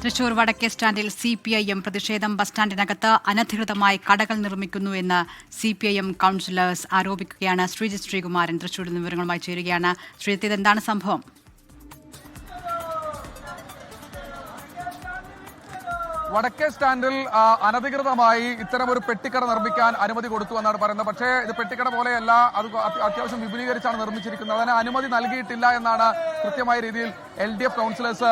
തൃശൂർ വടക്കേ സ്റ്റാൻഡിൽ CPIM പ്രതിഷേധം ബസ് സ്റ്റാൻഡിനകത്ത് അനധികൃതമായി കടകൾ നിർമ്മിക്കുന്നു എന്ന് CPIM കൗൺസിലേഴ്സ് ആരോപിക്കുകയാണ്. ശ്രീജിത്ത് ശ്രീകുമാരൻ തൃശൂരിൽ നിന്ന് വിവരങ്ങളുമായി ചേരുകയാണ്. ശ്രീജിത്ത്, ഇതെന്താണ് സംഭവം? വടക്കേ സ്റ്റാൻഡിൽ അനധികൃതമായി ഇത്തരമൊരു പെട്ടിക്കട നിർമ്മിക്കാൻ അനുമതി കൊടുത്തു എന്നാണ് പറയുന്നത്. പക്ഷേ ഇത് പെട്ടിക്കട പോലെയല്ല, അത് അത്യാവശ്യം വിപുലീകരിച്ചാണ് നിർമ്മിച്ചിരിക്കുന്നത്. അതിന് അനുമതി നൽകിയിട്ടില്ല എന്നാണ് കൃത്യമായ രീതിയിൽ LDF കൗൺസിലേഴ്സ്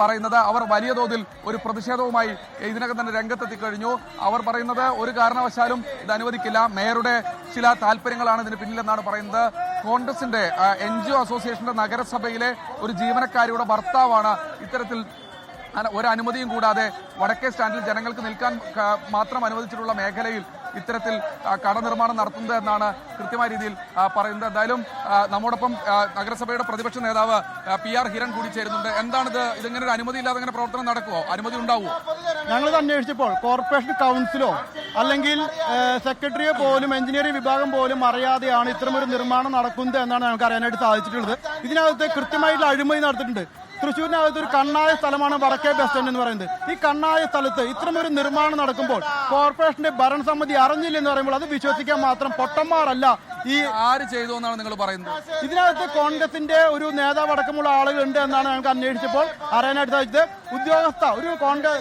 പറയുന്നത്. അവർ വലിയ തോതിൽ ഒരു പ്രതിഷേധവുമായി ഇതിനകം തന്നെ രംഗത്തെത്തിക്കഴിഞ്ഞു. അവർ പറയുന്നത് ഒരു കാരണവശാലും ഇത് അനുവദിക്കില്ല, മേയറുടെ ചില താല്പര്യങ്ങളാണ് ഇതിന് പിന്നിലെന്നാണ് പറയുന്നത്. കോൺഗ്രസിന്റെ NGO അസോസിയേഷന്റെ നഗരസഭയിലെ ഒരു ജീവനക്കാരിയുടെ ഭർത്താവാണ് ഇത്തരത്തിൽ ഒരു അനുമതിയും കൂടാതെ വടക്കേ സ്റ്റാൻഡിൽ ജനങ്ങൾക്ക് നിൽക്കാൻ മാത്രം അനുവദിച്ചിട്ടുള്ള മേഖലയിൽ ഇത്തരത്തിൽ കട നിർമ്മാണം നടത്തുന്നത് എന്നാണ് കൃത്യമായ രീതിയിൽ പറയുന്നത്. എന്തായാലും നമ്മോടൊപ്പം നഗരസഭയുടെ പ്രതിപക്ഷ നേതാവ് PR ഹിരൺ കൂടി ചേരുന്നുണ്ട്. എന്താണിത്? ഇതിങ്ങനെ ഒരു അനുമതി ഇല്ലാതെ ഇങ്ങനെ പ്രവർത്തനം നടക്കുമോ? അനുമതി ഉണ്ടാവുമോ? ഞങ്ങളിത് അന്വേഷിച്ചപ്പോൾ കോർപ്പറേഷൻ കൗൺസിലോ അല്ലെങ്കിൽ സെക്രട്ടറിയോ പോലും എഞ്ചിനീയറിംഗ് വിഭാഗം പോലും അറിയാതെയാണ് ഇത്തരമൊരു നിർമ്മാണം നടക്കുന്നത് എന്നാണ് ഞങ്ങൾക്ക് അറിയാനായിട്ട് സാധിച്ചിട്ടുള്ളത്. ഇതിനകത്ത് കൃത്യമായിട്ടുള്ള അഴിമതി നടത്തിയിട്ടുണ്ട്. തൃശ്ശൂരിനകത്ത് ഒരു കണ്ണായ സ്ഥലമാണ് വടക്കേ ബസ് സ്റ്റാൻഡ് എന്ന് പറയുന്നത്. ഈ കണ്ണായ സ്ഥലത്ത് ഇത്തരമൊരു നിർമ്മാണം നടക്കുമ്പോൾ കോർപ്പറേഷന്റെ ഭരണസമിതി അറിഞ്ഞില്ലെന്ന് പറയുമ്പോൾ അത് വിശ്വസിക്കാൻ മാത്രം പൊട്ടന്മാരല്ല. ഈ ആര് ചെയ്തു എന്നാണ് നിങ്ങൾ പറയുന്നത്? ഇതിനകത്ത് കോൺഗ്രസിന്റെ ഒരു നേതാവ് അടക്കമുള്ള ആളുകളുണ്ട് എന്നാണ് ഞങ്ങൾക്ക് അന്വേഷിച്ചപ്പോൾ അറിയാനായിട്ട് സാധിച്ചത്. ഉദ്യോഗസ്ഥ ഒരു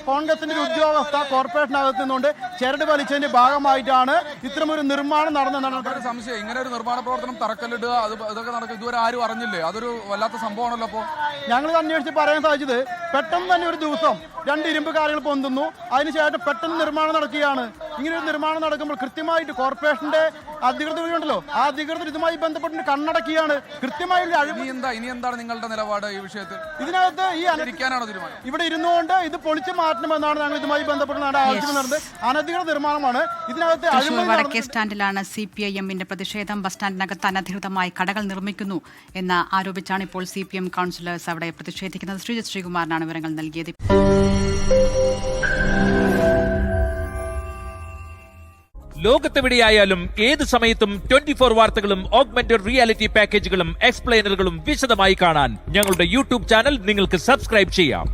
കോൺഗ്രസിന്റെ ഒരു ഉദ്യോഗസ്ഥ കോർപ്പറേഷനകത്ത് നിന്നുകൊണ്ട് ചരട് വലിച്ചതിന്റെ ഭാഗമായിട്ടാണ് ഇത്തരമൊരു നിർമ്മാണം നടന്നതെന്നാണ് സംശയം. ഇങ്ങനെ ഒരു നിർമ്മാണ പ്രവർത്തനം തറക്കല്ലിടുക, ഇതൊക്കെ നടക്കും, ഇതുവരെ ആരും അറിഞ്ഞില്ലേ? അതൊരു വല്ലാത്ത സംഭവമാണല്ലോ. അപ്പോൾ ഞങ്ങൾ അന്വേഷിച്ച് പറയാൻ സാധിച്ചത് പെട്ടെന്ന് തന്നെ ഒരു ദിവസം 2 ഇരുമ്പ് കാര്യങ്ങൾ പൊന്തുന്നു, അതിനുശേഷം പെട്ടെന്ന് നിർമ്മാണം നടക്കുകയാണ്. ഇങ്ങനെ ഒരു നിർമ്മാണം നടക്കുമ്പോൾ കൃത്യമായിട്ട് കോർപ്പറേഷന്റെ അധികൃതരുണ്ടല്ലോ, ആ അധികൃതർ ഇതുമായി ബന്ധപ്പെട്ട് കണ്ണടക്കുകയാണ്. കൃത്യമായുള്ള ഇനി എന്താണ് നിങ്ങളുടെ നിലപാട് ഈ വിഷയത്തിൽ? ഇതിനകത്ത് ഈ തീരുമാനം ഇവിടെ ഇരുന്നുകൊണ്ട് ഇത് പൊളിച്ചു മാറ്റണമെന്നാണ് ഞങ്ങൾ ഇതുമായി ബന്ധപ്പെട്ട് ആവശ്യം നടന്നത്. അനധികൃത നിർമ്മാണമാണ് ഇതിനകത്ത്. തൃശൂർ വടക്കേ സ്റ്റാൻഡിലാണ് CPIMന്റെ പ്രതിഷേധം. ബസ് സ്റ്റാൻഡിനകത്ത് അനധികൃതമായി കടകൾ നിർമ്മിക്കുന്നു എന്ന് ആരോപിച്ചാണ് ഇപ്പോൾ CPM കൗൺസിലേഴ്സ് അവിടെ പ്രതിഷേധിക്കുന്നത്. ശ്രീജിത്ത് ശ്രീകുമാരനാണ് വിവരങ്ങൾ നൽകിയത്. ലോകത്തെവിടെയായാലും ഏത് സമയത്തും 24 വാർത്തകളും ഓഗ്മെന്റഡ് റിയാലിറ്റി പാക്കേജുകളും എക്സ്പ്ലെയിനറുകളും വിശദമായി കാണാൻ ഞങ്ങളുടെ YouTube ചാനൽ നിങ്ങൾക്ക് സബ്സ്ക്രൈബ് ചെയ്യാം.